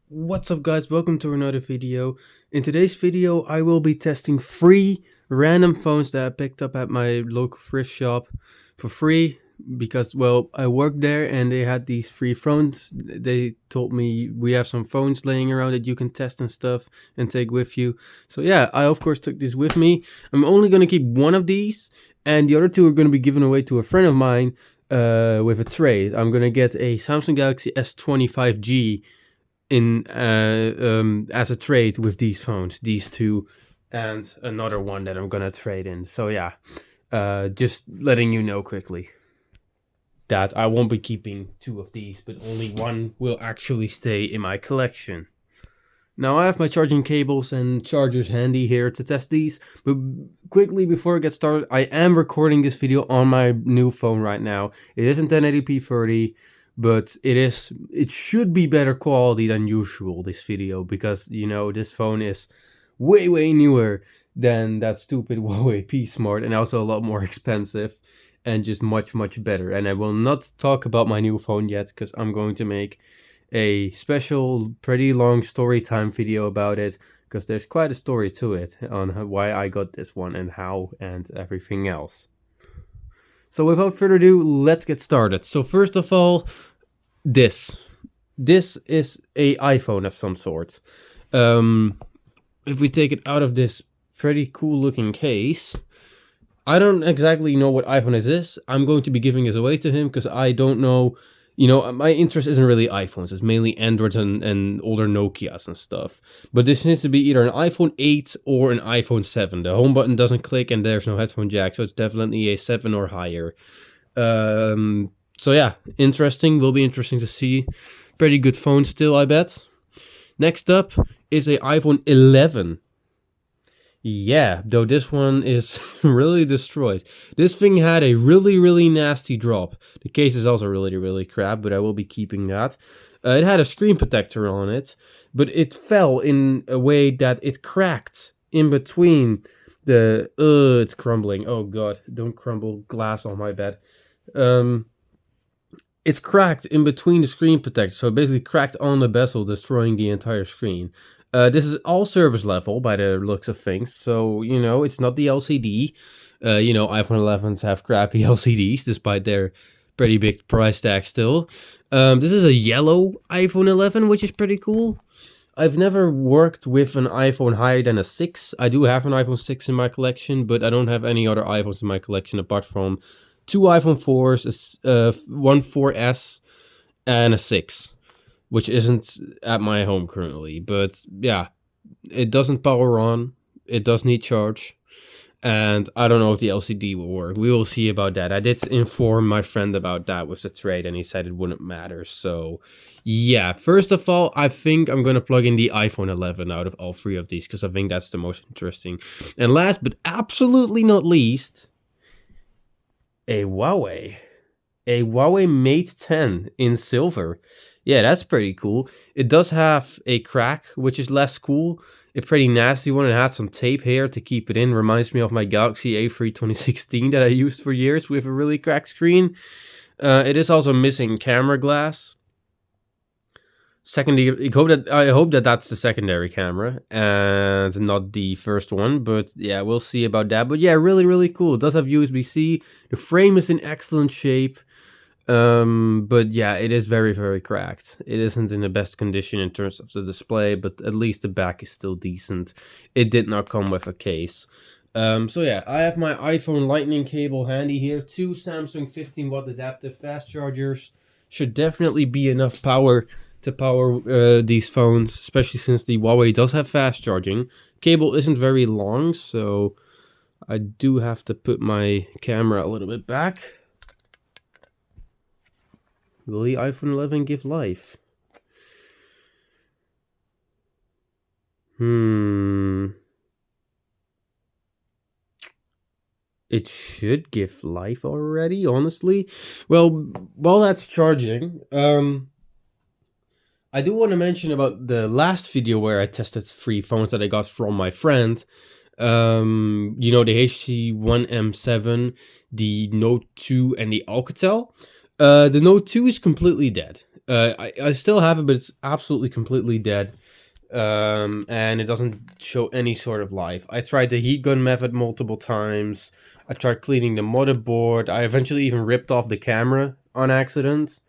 What's up guys, welcome to another video. In today's video I will be testing 3 random phones that I picked up at my local thrift shop for free because, well, I worked there and they had these free phones. They told me we have some phones laying around that you can test and stuff and take with you. So yeah, I of course took this with me. I'm only going to keep one of these and the other two are going to be given away to a friend of mine with a trade. I'm going to get a Samsung Galaxy S25G in as a trade with these phones, these two, and another one that I'm gonna trade in. So yeah, just letting you know quickly that I won't be keeping 2 of these, but only one will actually stay in my collection. Now I have my charging cables and chargers handy here to test these, but quickly before I get started, I am recording this video on my new phone right now. It isn't 1080p 30, but it should be better quality than usual, this video, because you know this phone is way newer than that stupid Huawei P Smart, and also a lot more expensive and just much better. And I will not talk about my new phone yet because I'm going to make a special pretty long story time video about it, because there's quite a story to it on why I got this one and how and everything else. So without further ado, let's get started. So first of all, this is a iPhone of some sort. If we take it out of this pretty cool looking case, I don't exactly know what iPhone is this. I'm going to be giving this away to him because I don't know. You know, my interest isn't really iPhones. It's mainly Androids and older Nokias and stuff. But this needs to be either an iPhone 8 or an iPhone 7. The home button doesn't click and there's no headphone jack, so it's definitely a 7 or higher. So yeah, interesting. Will be interesting to see. Pretty good phone still, I bet. Next up is a iPhone 11. Yeah, though this one is really destroyed. This thing had a really nasty drop. The case is also really crap, but I will be keeping that. It had a screen protector on it, but it fell in a way that it cracked in between the... it's crumbling. Oh god, don't crumble glass on my bed. It's cracked in between the screen protector, so it basically cracked on the bezel, destroying the entire screen. This is all service level by the looks of things, so, you know, it's not the LCD. You know, iPhone 11s have crappy LCDs, despite their pretty big price tag still. This is a yellow iPhone 11, which is pretty cool. I've never worked with an iPhone higher than a 6. I do have an iPhone 6 in my collection, but I don't have any other iPhones in my collection apart from 2 iPhone 4s, one 4S, and a 6. Which isn't at my home currently, but yeah, it doesn't power on, it does need charge, and I don't know if the LCD will work. We will see about that. I did inform my friend about that with the trade, and he said it wouldn't matter. So yeah, first of all, I think I'm gonna plug in the iPhone 11 out of all 3 of these, because I think that's the most interesting. And last but absolutely not least, a Huawei Mate 10 in silver. Yeah, that's pretty cool. It does have a crack, which is less cool. A pretty nasty one. It had some tape here to keep it in. Reminds me of my Galaxy A3 2016 that I used for years with a really cracked screen. It is also missing camera glass. Secondary, I hope that that's the secondary camera and not the first one, but yeah, we'll see about that. But yeah, really cool. It does have USB-C. The frame is in excellent shape. But yeah, it is very cracked. It isn't in the best condition in terms of the display, but at least the back is still decent. It did not come with a case. So yeah, I have my iPhone lightning cable handy here. 2 Samsung 15-watt adaptive fast chargers. Should definitely be enough power to power these phones, especially since the Huawei does have fast charging. Cable isn't very long, so I do have to put my camera a little bit back. Will the iPhone 11 give life? It should give life already, honestly. Well, while that's charging, I do want to mention about the last video where I tested 3 phones that I got from my friend. You know, the HTC One M7, the Note 2, and the Alcatel. The Note 2 is completely dead. I still have it, but it's absolutely completely dead. And it doesn't show any sort of life. I tried the heat gun method multiple times. I tried cleaning the motherboard. I eventually even ripped off the camera on accident.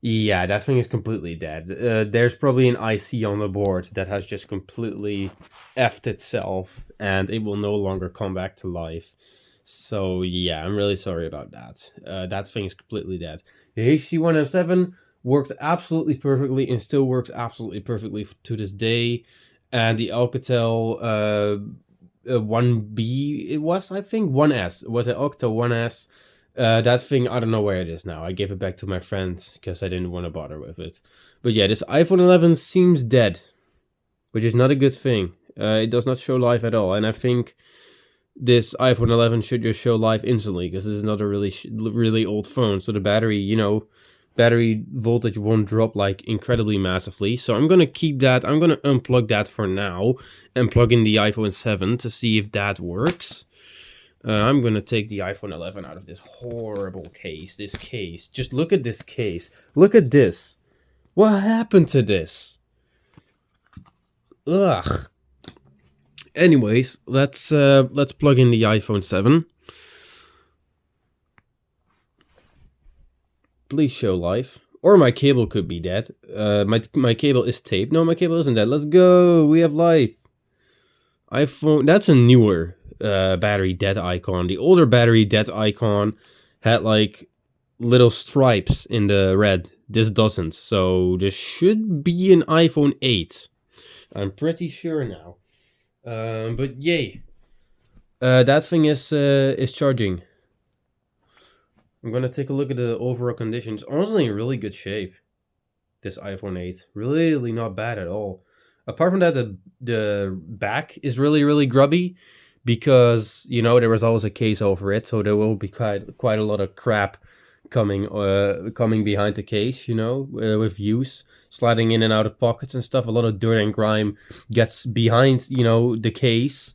Yeah, that thing is completely dead. There's probably an IC on the board that has just completely effed itself, and it will no longer come back to life. So yeah, I'm really sorry about that. That thing is completely dead. The HC1M7 worked absolutely perfectly and still works absolutely perfectly to this day. And the Alcatel 1B, it was, I think, 1S. It was an Alcatel 1S. That thing, I don't know where it is now. I gave it back to my friends because I didn't want to bother with it. But yeah, this iPhone 11 seems dead, which is not a good thing. It does not show life at all, and I think this iPhone 11 should just show life instantly because this is not a really old phone. So the battery, battery voltage won't drop like incredibly massively. So I'm gonna keep that. I'm gonna unplug that for now and plug in the iPhone 7 to see if that works. I'm gonna take the iPhone 11 out of this horrible case. This case. Just look at this case. Look at this. What happened to this? Ugh. Anyways, let's plug in the iPhone 7. Please show life. Or my cable could be dead. My cable is taped. No, my cable isn't dead. Let's go. We have life. iPhone. That's a newer battery dead icon. The older battery dead icon had like little stripes in the red. This doesn't. So this should be an iPhone 8. I'm pretty sure now. But yay. That thing is charging. I'm gonna take a look at the overall conditions. Honestly, in really good shape. This iPhone 8. Really not bad at all. Apart from that, the back is really grubby because, there was always a case over it, so there will be quite a lot of crap coming behind the case, with use, sliding in and out of pockets and stuff. A lot of dirt and grime gets behind, the case,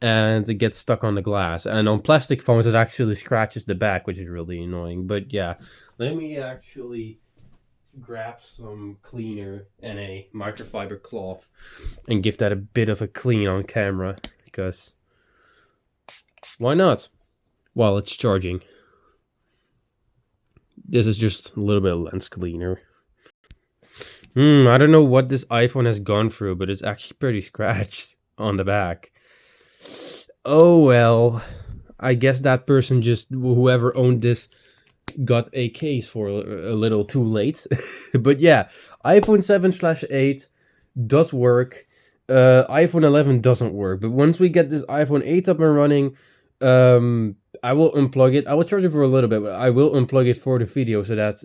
and it gets stuck on the glass. And on plastic phones, it actually scratches the back, which is really annoying. But yeah, let me actually grab some cleaner and a microfiber cloth and give that a bit of a clean on camera, because why not while it's charging. This is just a little bit of lens cleaner. I don't know what this iPhone has gone through, but it's actually pretty scratched on the back. Oh well, I guess that person whoever owned this got a case for a little too late. But yeah, iPhone 7/8 does work. iPhone 11 doesn't work, but once we get this iPhone 8 up and running, I will unplug it. I will charge it for a little bit, but I will unplug it for the video so that,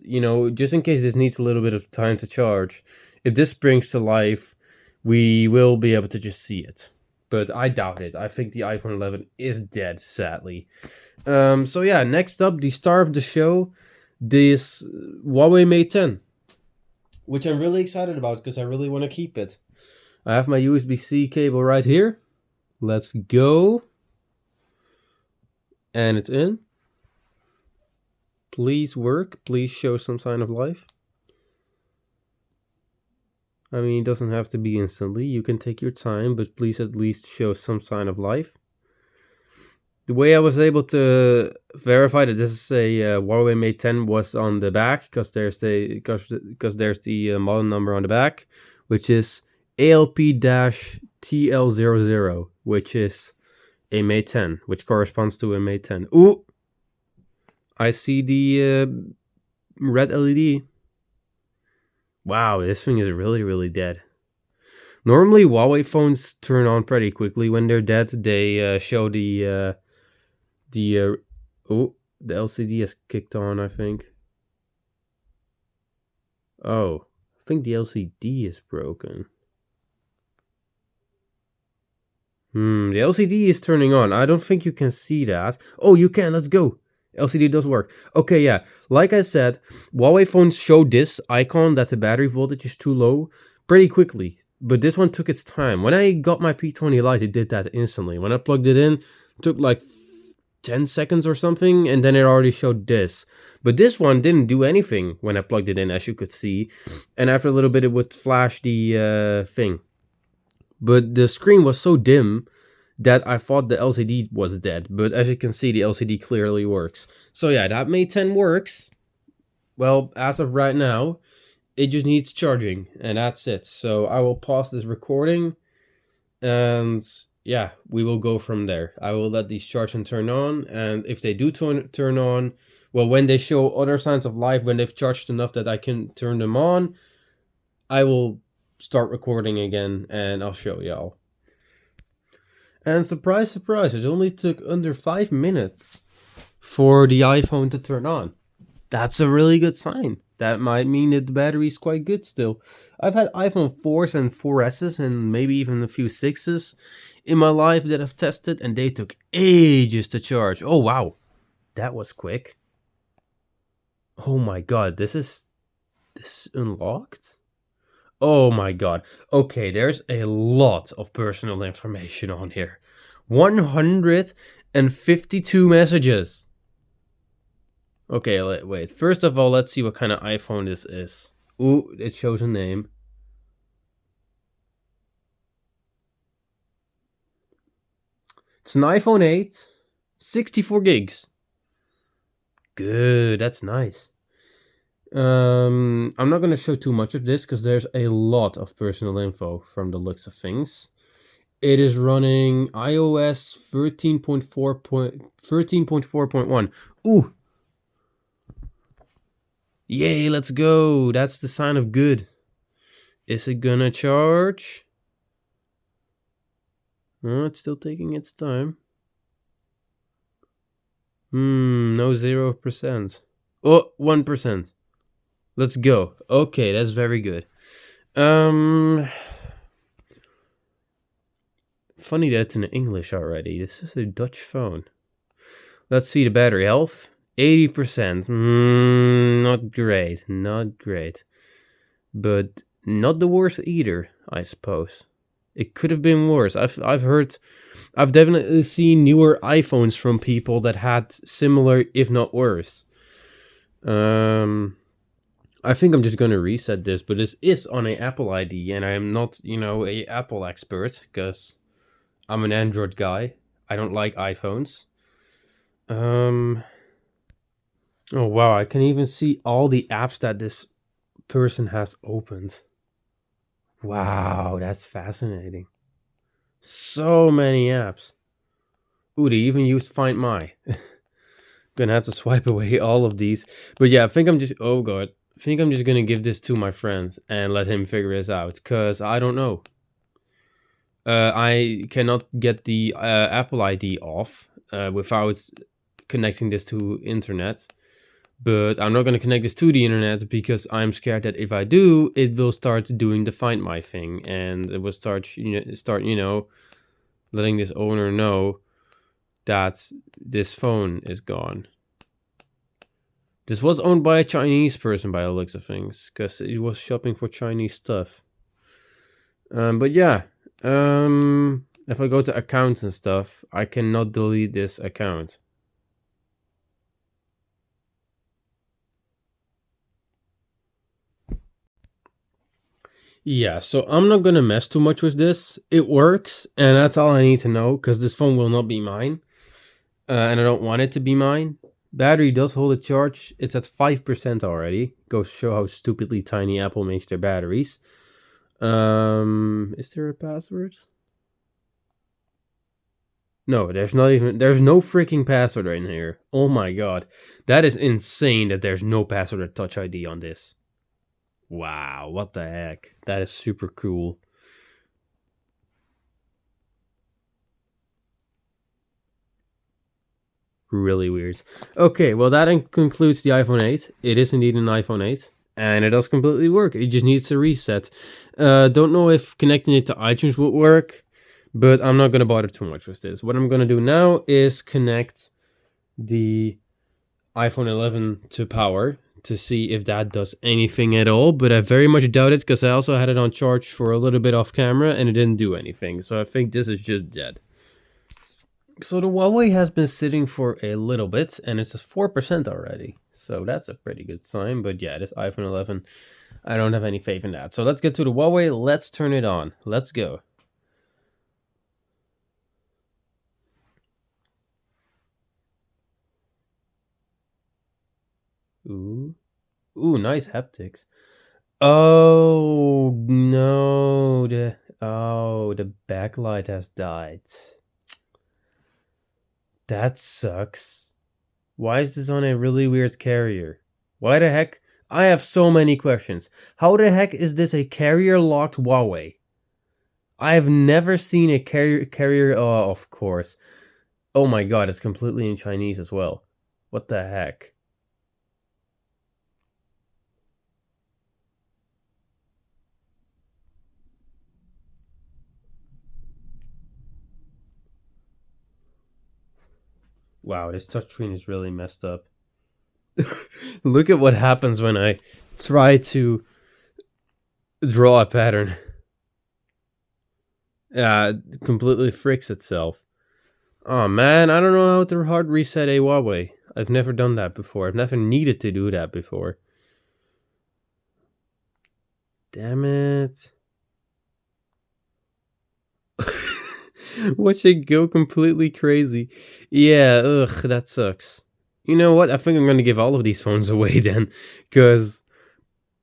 just in case this needs a little bit of time to charge, if this springs to life, we will be able to just see it. But I doubt it. I think the iPhone 11 is dead, sadly. So yeah, next up, the star of the show, this Huawei Mate 10, which I'm really excited about because I really want to keep it. I have my USB-C cable right here. Let's go. And it's in. Please work. Please show some sign of life. I mean, it doesn't have to be instantly. You can take your time, but please at least show some sign of life. The way I was able to verify that this is a Huawei Mate 10 was on the back, because there's the model number on the back, which is ALP-TL00, which is a Mate 10, which corresponds to a Mate 10. Ooh! I see the red LED. Wow, this thing is really dead. Normally, Huawei phones turn on pretty quickly when they're dead. They show the LCD has kicked on, I think. Oh, I think the LCD is broken. The LCD is turning on. I don't think you can see that. Oh, you can. Let's go. LCD does work. Okay, yeah. Like I said, Huawei phones show this icon that the battery voltage is too low pretty quickly. But this one took its time. When I got my P20 Lite, it did that instantly. When I plugged it in, it took like 10 seconds or something, and then it already showed this. But this one didn't do anything when I plugged it in, as you could see. And after a little bit, it would flash the thing. But the screen was so dim that I thought the LCD was dead. But as you can see, the LCD clearly works. So yeah, that Mate 10 works. Well, as of right now, it just needs charging, and that's it. So I will pause this recording, and yeah, we will go from there. I will let these charge and turn on, and if they do turn on, well, when they show other signs of life, when they've charged enough that I can turn them on, I will start recording again, and I'll show y'all. And surprise, surprise, it only took under 5 minutes for the iPhone to turn on. That's a really good sign. That might mean that the battery is quite good still. I've had iPhone 4s and 4Ss and maybe even a few 6s in my life that I've tested, and they took ages to charge. Oh wow, that was quick. Oh my god, this is unlocked? Oh my god. Okay, there's a lot of personal information on here. 152 messages. Okay, wait. First of all, let's see what kind of iPhone this is. Ooh, it shows a name. It's an iPhone 8, 64 gigs. Good, that's nice. I'm not going to show too much of this because there's a lot of personal info from the looks of things. It is running iOS 13.4.1. Ooh. Yay, let's go. That's the sign of good. Is it gonna charge? Oh, it's still taking its time. No 0%. Oh, 1%. Let's go. Okay, that's very good. Funny that it's in English already. This is a Dutch phone. Let's see the battery health. 80%. Not great. Not great. But not the worst either, I suppose. It could have been worse. I've definitely seen newer iPhones from people that had similar, if not worse. I think I'm just gonna reset this, but this is on a Apple ID, and I am not, a Apple expert, because I'm an Android guy. I don't like iPhones. Oh wow, I can even see all the apps that this person has opened. Wow, that's fascinating. So many apps. Ooh, they even used Find My. Gonna have to swipe away all of these. But yeah, I think I'm just gonna give this to my friend and let him figure this out, because I don't know. I cannot get the Apple ID off without connecting this to internet. But I'm not going to connect this to the internet because I'm scared that if I do, it will start doing the Find My thing, and it will start letting this owner know that this phone is gone. This was owned by a Chinese person by the looks of things, because it was shopping for Chinese stuff. But yeah, if I go to accounts and stuff, I cannot delete this account. Yeah, so I'm not gonna mess too much with this. It works, and that's all I need to know, because this phone will not be mine, and I don't want it to be mine. Battery does hold a charge. It's at 5% already. Goes to show how stupidly tiny Apple makes their batteries. Is there a password? No, there's no freaking password in here. Oh my god. That is insane that there's no password or Touch ID on this. Wow, what the heck? That is super cool. Really weird. Okay, well that concludes the iPhone 8. It is indeed an iPhone 8. And it does completely work. It just needs to reset. Don't know if connecting it to iTunes would work, but I'm not going to bother too much with this. What I'm going to do now is connect the iPhone 11 to power to see if that does anything at all, but I very much doubt it, because I also had it on charge for a little bit off camera and it didn't do anything, so I think this is just dead. So the Huawei has been sitting for a little bit, and it's just 4% already. So that's a pretty good sign. But yeah, this iPhone 11, I don't have any faith in that. So let's get to the Huawei. Let's turn it on. Let's go. Ooh. Ooh, nice haptics. Oh no, the backlight has died. That sucks. Why is this on a really weird carrier? Why the heck? I have so many questions. How the heck is this a carrier locked Huawei? I have never seen a carrier. Oh, of course. Oh my god, it's completely in Chinese as well. What the heck? Wow, this touchscreen is really messed up. Look at what happens when I try to draw a pattern. It completely freaks itself. Oh man, I don't know how to hard reset a Huawei. I've never done that before. I've never needed to do that before. Damn it. Watch it go completely crazy. Yeah, ugh, that sucks. You know what? I think I'm gonna give all of these phones away then. Because,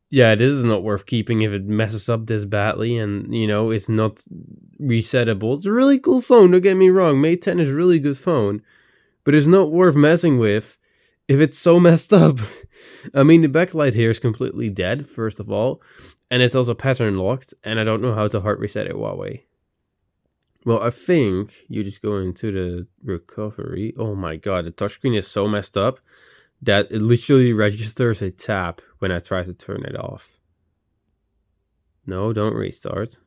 yeah, this is not worth keeping if it messes up this badly and, you know, it's not resettable. It's a really cool phone, don't get me wrong. Mate 10 is a really good phone. But it's not worth messing with if it's so messed up. I mean, the backlight here is completely dead, first of all. And it's also pattern locked. And I don't know how to hard reset it Huawei. Well, I think you just go into the recovery. Oh my god, the touchscreen is so messed up that it literally registers a tap when I try to turn it off. No, don't restart.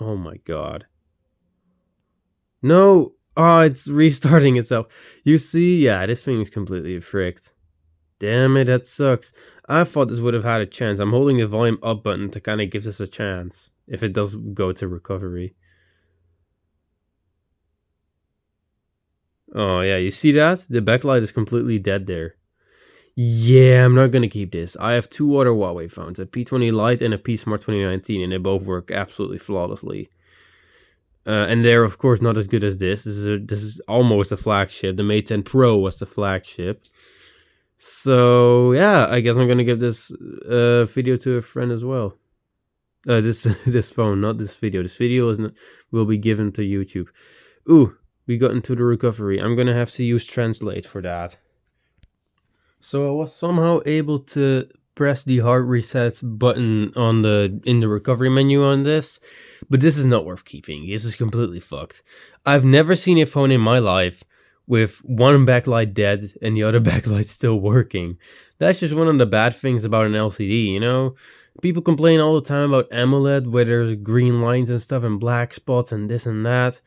Oh my god. No! Oh, it's restarting itself. You see? Yeah, this thing is completely fricked. Damn it, that sucks. I thought this would have had a chance. I'm holding the volume up button to kind of give this a chance. If it does go to recovery. Oh yeah, you see that? The backlight is completely dead there. Yeah, I'm not gonna keep this. I have two other Huawei phones, a P20 Lite and a P Smart 2019, and they both work absolutely flawlessly. And they're of course not as good as this. This is almost a flagship. The Mate 10 Pro was the flagship. So yeah, I guess I'm gonna give this video to a friend as well. This phone, not this video. This video will be given to YouTube. Ooh, we got into the recovery. I'm gonna have to use Translate for that. So I was somehow able to press the hard reset button in the recovery menu on this, but this is not worth keeping. This is completely fucked. I've never seen a phone in my life with one backlight dead and the other backlight still working. That's just one of the bad things about an LCD, you know? People complain all the time about AMOLED where there's green lines and stuff and black spots and this and that.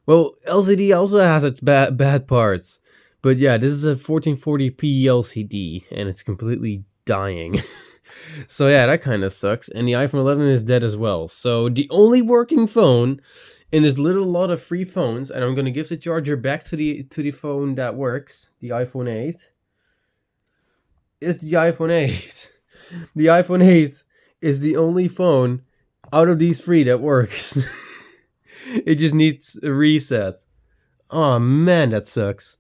Well, LCD also has its bad parts. But yeah, this is a 1440p LCD and it's completely dying. So yeah, that kind of sucks. And the iPhone 11 is dead as well. So the only working phone in this little lot of free phones, and I'm going to give the charger back to the phone that works, the iPhone 8, is the iPhone 8. The iPhone 8 is the only phone out of these three that works. It just needs a reset. Oh man, that sucks.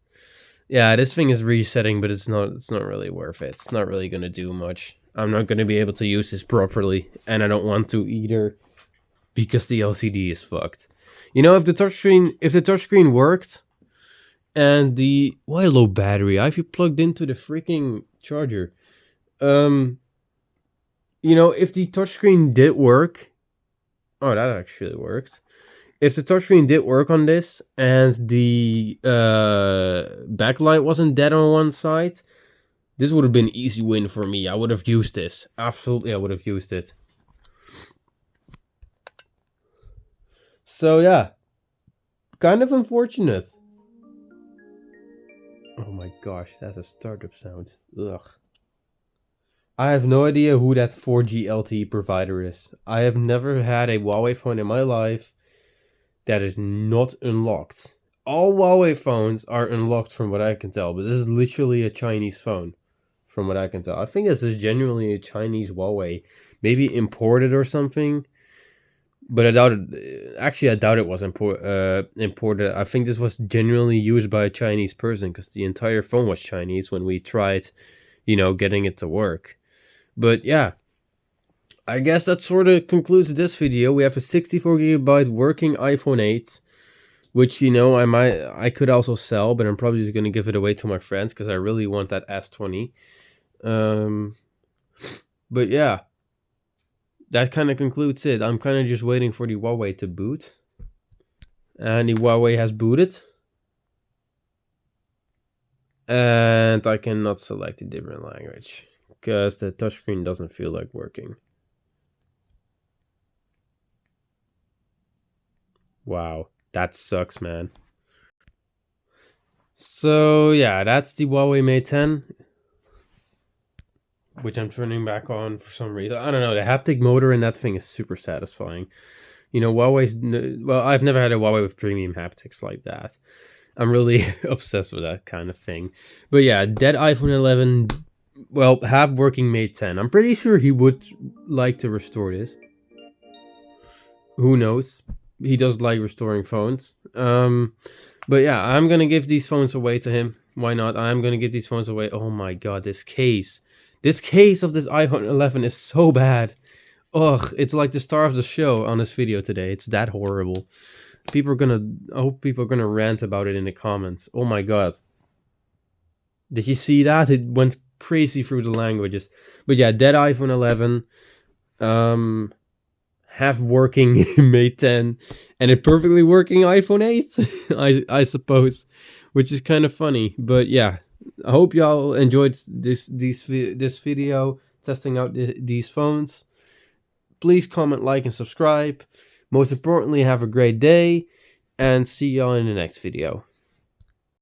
Yeah, this thing is resetting, but it's not really worth it. It's not really gonna do much. I'm not gonna be able to use this properly, and I don't want to either because the LCD is fucked. You know, if the touchscreen worked and the why low battery? I have you plugged into the freaking charger. You know, if the touchscreen did work, oh, that actually worked. If the touchscreen did work on this and the backlight wasn't dead on one side, this would have been an easy win for me. I would have used this. Absolutely, I would have used it. So yeah, kind of unfortunate. Oh my gosh, that's a startup sound. Ugh. I have no idea who that 4G LTE provider is. I have never had a Huawei phone in my life that is not unlocked. all Huawei phones are unlocked from what I can tell, but this is literally a Chinese phone from what I can tell. I think this is genuinely a Chinese Huawei, maybe imported or something. But I doubt it. Actually, I doubt it was imported. I think this was genuinely used by a Chinese person because the entire phone was Chinese when we tried, getting it to work. But yeah, I guess that sort of concludes this video. We have a 64 GB working iPhone 8, which I could also sell, but I'm probably just gonna give it away to my friends because I really want that S20. But yeah, that kind of concludes it. I'm kind of just waiting for the Huawei to boot, and the Huawei has booted, and I cannot select a different language because the touchscreen doesn't feel like working. Wow, that sucks, man. So yeah, that's the Huawei Mate 10, which I'm turning back on for some reason. I don't know, the haptic motor in that thing is super satisfying. Huawei's, well, I've never had a Huawei with premium haptics like that. I'm really obsessed with that kind of thing. But yeah, dead iPhone 11, well, have working Mate 10. I'm pretty sure he would like to restore this. Who knows? He does like restoring phones. But yeah, I'm gonna give these phones away to him. Why not? I'm gonna give these phones away. Oh my god, this case of this iPhone 11 is so bad. Ugh, it's like the star of the show on this video today. It's that horrible. I hope people are gonna rant about it in the comments. Oh my god. Did you see that? It went crazy through the languages. But yeah, dead iPhone 11. Half working Mate 10 and a perfectly working iPhone 8, I suppose, which is kind of funny. But yeah, I hope y'all enjoyed this video testing out these phones. Please comment, like, and subscribe. Most importantly, have a great day, and see y'all in the next video.